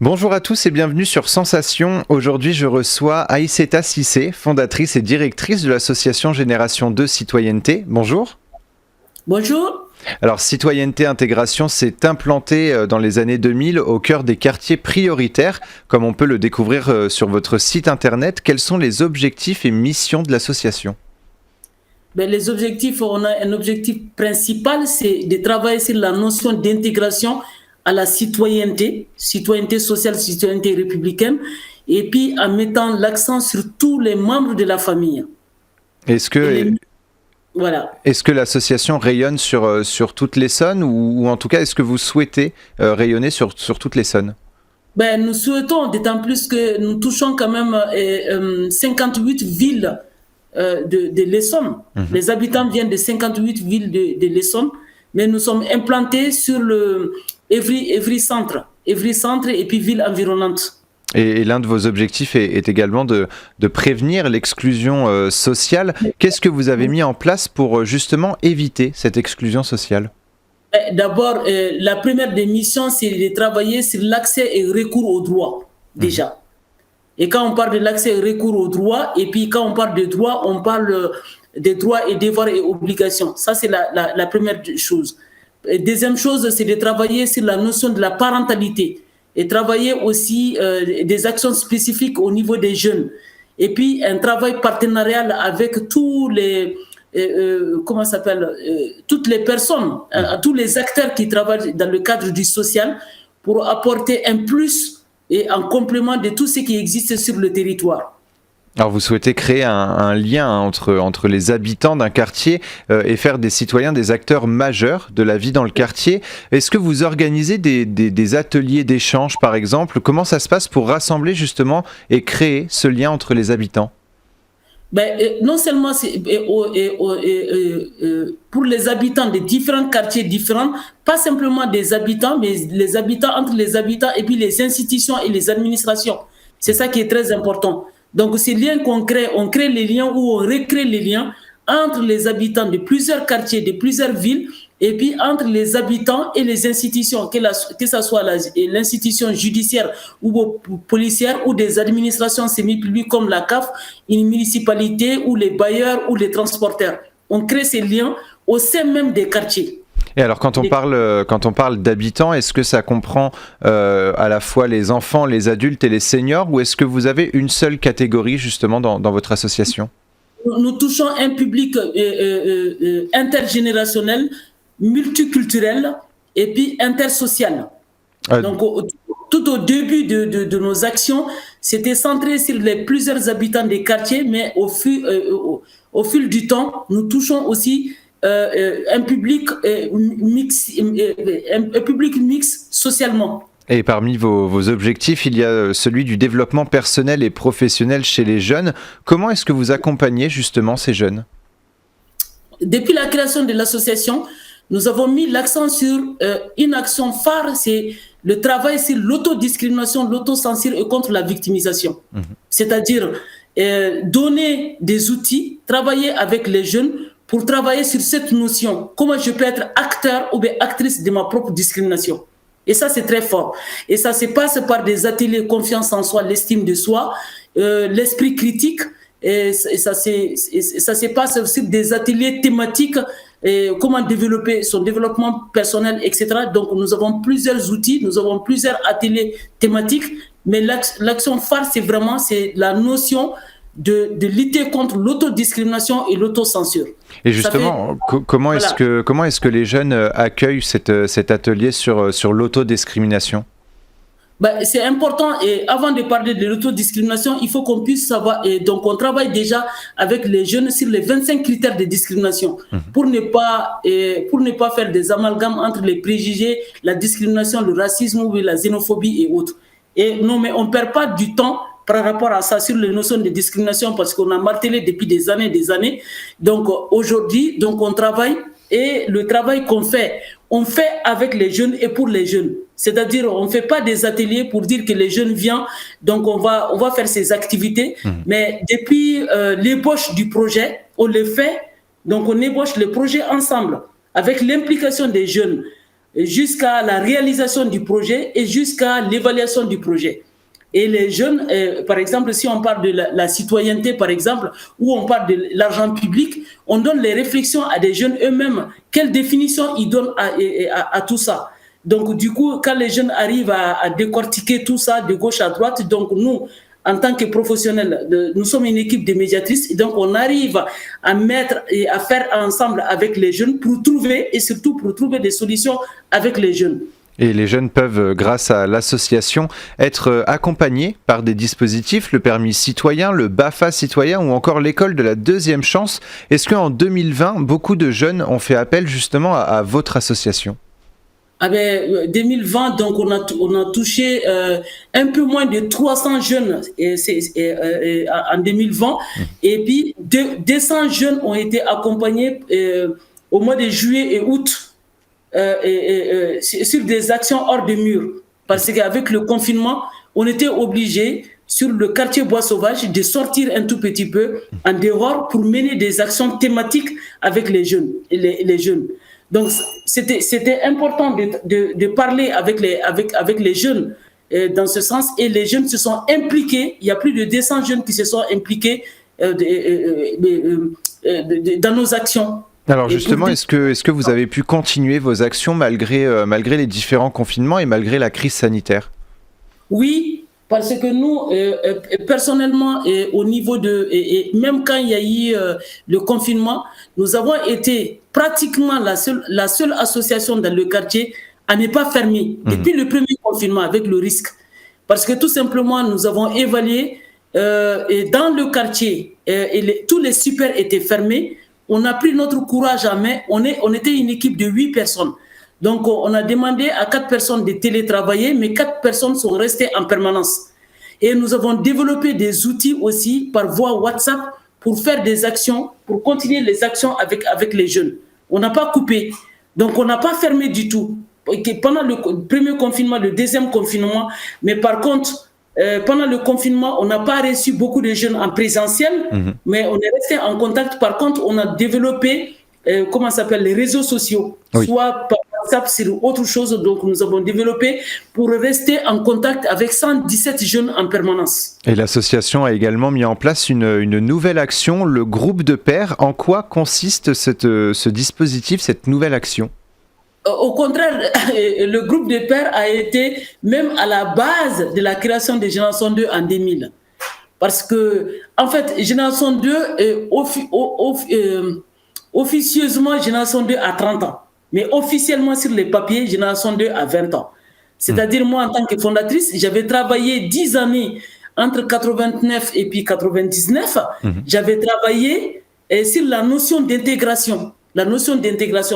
Bonjour à tous et bienvenue sur Sensation. Aujourd'hui, je reçois Aïsseta Cissé, fondatrice et directrice de l'association Génération 2 Citoyenneté. Bonjour. Bonjour. Alors, Citoyenneté Intégration s'est implantée dans les années 2000 au cœur des quartiers prioritaires, comme on peut le découvrir sur votre site internet. Quels sont les objectifs et missions de l'association ? Les objectifs, on a un objectif principal, c'est de travailler sur la notion d'intégration à la citoyenneté sociale, citoyenneté républicaine, et puis en mettant l'accent sur tous les membres de la famille. Voilà. Est-ce que l'association rayonne sur toute l'Essonne ou en tout cas, est-ce que vous souhaitez rayonner sur toute l'Essonne ? Nous souhaitons, d'autant plus que nous touchons quand même 58 villes de l'Essonne. Les habitants viennent de 58 villes de l'Essonne, mais nous sommes implantés sur le Évry Centre et puis villes environnantes. Et l'un de vos objectifs est également de prévenir l'exclusion sociale. Qu'est-ce que vous avez mis en place pour justement éviter cette exclusion sociale ? D'abord, la première des missions, c'est de travailler sur l'accès et recours aux droits, déjà. Et quand on parle de l'accès et recours aux droits, et puis quand on parle de droits, on parle des droits et devoirs et obligations. Ça, c'est la première chose. Deuxième chose, c'est de travailler sur la notion de la parentalité et travailler aussi des actions spécifiques au niveau des jeunes. Et puis, un travail partenarial avec tous les... toutes les personnes, tous les acteurs qui travaillent dans le cadre du social pour apporter un plus et en complément de tout ce qui existe sur le territoire. Alors vous souhaitez créer un lien entre les habitants d'un quartier et faire des citoyens des acteurs majeurs de la vie dans le quartier. Est-ce que vous organisez des ateliers d'échange par exemple ? Comment ça se passe pour rassembler justement et créer ce lien entre les habitants ? Non seulement pour les habitants de différents quartiers différents, pas simplement des habitants, mais les habitants entre les habitants et puis les institutions et les administrations. C'est ça qui est très important. Donc ces liens qu'on crée, on crée les liens ou on recrée les liens entre les habitants de plusieurs quartiers, de plusieurs villes, et puis entre les habitants et les institutions, que ce soit l'institution judiciaire ou policière ou des administrations semi-publiques comme la CAF, une municipalité ou les bailleurs ou les transporteurs. On crée ces liens au sein même des quartiers. Et alors quand on parle d'habitants, est-ce que ça comprend à la fois les enfants, les adultes et les seniors, ou est-ce que vous avez une seule catégorie justement dans votre association ? Nous touchons un public intergénérationnel, multiculturel et puis intersocial. Donc, tout au début de nos actions, c'était centré sur les plusieurs habitants des quartiers, mais au fil du temps, nous touchons aussi un public mixte socialement. Et parmi vos objectifs, il y a celui du développement personnel et professionnel chez les jeunes. Comment est-ce que vous accompagnez justement ces jeunes ? Depuis la création de l'association, nous avons mis l'accent sur une action phare, c'est le travail sur l'autodiscrimination, l'autocensure et contre la victimisation. C'est-à-dire donner des outils, travailler avec les jeunes pour travailler sur cette notion. Comment je peux être acteur ou bien actrice de ma propre discrimination ? Et ça, c'est très fort. Et ça se passe par des ateliers confiance en soi, l'estime de soi, l'esprit critique. Et ça se passe sur des ateliers thématiques, comment développer son développement personnel, etc. Donc, nous avons plusieurs outils, nous avons plusieurs ateliers thématiques. Mais l'action phare, c'est la notion de lutter contre l'autodiscrimination et l'autocensure. Et justement, comment est-ce que les jeunes accueillent cet atelier sur l'autodiscrimination ? C'est important, et avant de parler de l'autodiscrimination, il faut qu'on puisse savoir, et donc on travaille déjà avec les jeunes sur les 25 critères de discrimination pour ne pas faire des amalgames entre les préjugés, la discrimination, le racisme ou la xénophobie et autres. Et non, mais on ne perd pas du temps par rapport à ça sur les notions de discrimination parce qu'on a martelé depuis des années. Donc aujourd'hui, on travaille, et le travail qu'on fait, on fait avec les jeunes et pour les jeunes. C'est-à-dire, on ne fait pas des ateliers pour dire que les jeunes viennent, donc on va faire ces activités. Mais depuis l'ébauche du projet, on le fait, donc on ébauche le projet ensemble, avec l'implication des jeunes, jusqu'à la réalisation du projet et jusqu'à l'évaluation du projet. Et les jeunes, par exemple, si on parle de la citoyenneté, par exemple, ou on parle de l'argent public, on donne les réflexions à des jeunes eux-mêmes. Quelle définition ils donnent à tout ça? Donc, du coup, quand les jeunes arrivent à décortiquer tout ça de gauche à droite, donc nous, en tant que professionnels, nous sommes une équipe de médiatrices, et donc on arrive à mettre et à faire ensemble avec les jeunes pour trouver, et surtout pour trouver des solutions avec les jeunes. Et les jeunes peuvent, grâce à l'association, être accompagnés par des dispositifs, le permis citoyen, le BAFA citoyen ou encore l'école de la deuxième chance. Est-ce qu'en 2020, beaucoup de jeunes ont fait appel justement à votre association ? 2020, donc on a touché un peu moins de 300 jeunes en 2020. Et puis 200 jeunes ont été accompagnés au mois de juillet et août. Sur des actions hors de mur. Parce qu'avec le confinement, on était obligé, sur le quartier Bois Sauvage, de sortir un tout petit peu en dehors pour mener des actions thématiques avec les jeunes. Les jeunes. Donc, c'était important de parler avec les jeunes dans ce sens. Et les jeunes se sont impliqués. Il y a plus de 200 jeunes qui se sont impliqués dans nos actions. Alors justement, est-ce que vous avez pu continuer vos actions malgré les différents confinements et malgré la crise sanitaire ? Oui, parce que nous, personnellement, au niveau même quand il y a eu le confinement, nous avons été pratiquement la seule association dans le quartier à ne pas fermer depuis le premier confinement avec le risque. Parce que tout simplement, nous avons évalué et dans le quartier, tous les super étaient fermés. On a pris notre courage à main. On était une équipe de 8 personnes. Donc, on a demandé à 4 personnes de télétravailler, mais 4 personnes sont restées en permanence. Et nous avons développé des outils aussi par voie WhatsApp pour faire des actions, pour continuer les actions avec les jeunes. On n'a pas coupé. Donc, on n'a pas fermé du tout. Pendant le premier confinement, le deuxième confinement, mais par contre, pendant le confinement, on n'a pas reçu beaucoup de jeunes en présentiel, mais on est resté en contact. Par contre, on a développé, les réseaux sociaux, soit par WhatsApp, sur autre chose. Donc, nous avons développé pour rester en contact avec 117 jeunes en permanence. Et l'association a également mis en place une nouvelle action, le groupe de pairs. En quoi consiste ce dispositif, cette nouvelle action ? Au contraire, le groupe de pairs a été même à la base de la création de Génération 2 en 2000. Parce que, en fait, Génération 2, officieusement, Génération 2 a 30 ans. Mais officiellement, sur les papiers, Génération 2 a 20 ans. C'est-à-dire, moi, en tant que fondatrice, j'avais travaillé 10 années entre 89 et puis 99. J'avais travaillé sur la notion d'intégration.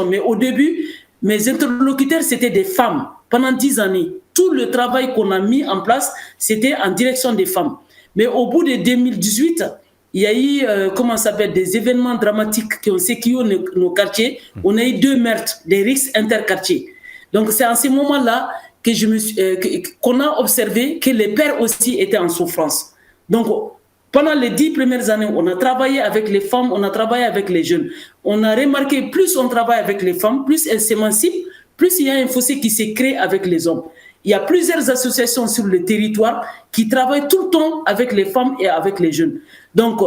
Mais au début, mes interlocuteurs, c'était des femmes. Pendant 10 années, tout le travail qu'on a mis en place, c'était en direction des femmes. Mais au bout de 2018, il y a eu des événements dramatiques qui ont sécurisé nos quartiers. On a eu 2 meurtres, des rixes interquartiers. Donc c'est en ce moment-là qu'on a observé que les pères aussi étaient en souffrance. Donc pendant les 10 premières années, on a travaillé avec les femmes, on a travaillé avec les jeunes. On a remarqué, plus on travaille avec les femmes, plus elles s'émancipent, plus il y a un fossé qui s'est créé avec les hommes. Il y a plusieurs associations sur le territoire qui travaillent tout le temps avec les femmes et avec les jeunes. Donc,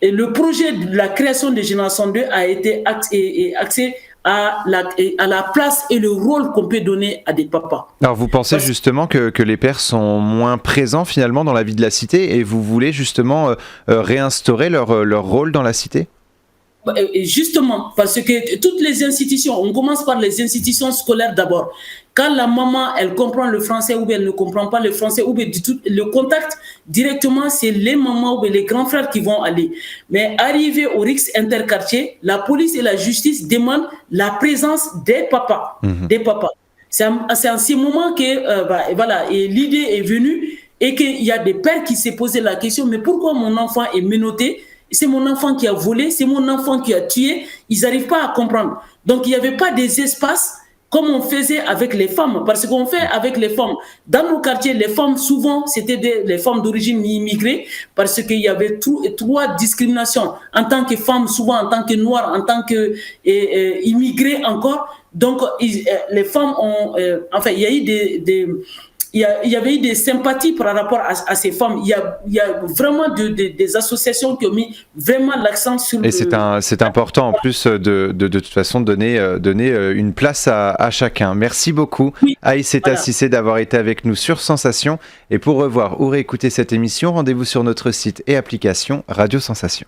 le projet de la création de Génération 2 a été axé à la place et le rôle qu'on peut donner à des papas. Alors vous pensez justement que les pères sont moins présents finalement dans la vie de la cité et vous voulez justement réinstaurer leur rôle dans la cité ? Justement, parce que toutes les institutions, on commence par les institutions scolaires d'abord. Quand la maman, elle comprend le français ou bien elle ne comprend pas le français, ou bien le contact directement, c'est les mamans ou bien les grands frères qui vont aller. Mais arrivé au RIX interquartier, la police et la justice demandent la présence des papas. Des papas. C'est en ce moment que l'idée est venue et qu'il y a des pères qui s'est posé la question, mais pourquoi mon enfant est menotté ? C'est mon enfant qui a volé, c'est mon enfant qui a tué. Ils n'arrivent pas à comprendre. Donc, il n'y avait pas des espaces comme on faisait avec les femmes. Parce qu'on fait avec les femmes. Dans nos quartiers, les femmes, souvent, c'était les femmes d'origine immigrée parce qu'il y avait 3 discriminations. En tant que femme, souvent en tant que noire, en tant qu'immigrée encore. Donc, les femmes ont... enfin, il y a eu il y avait eu des sympathies par rapport à ces femmes. Il y a vraiment des associations qui ont mis vraiment l'accent sur... Et c'est important en plus de toute façon donner une place à chacun. Merci beaucoup, Oui, Aïssata Cissé, d'avoir été avec nous sur Sensation. Et pour revoir ou réécouter cette émission, rendez-vous sur notre site et application Radio Sensation.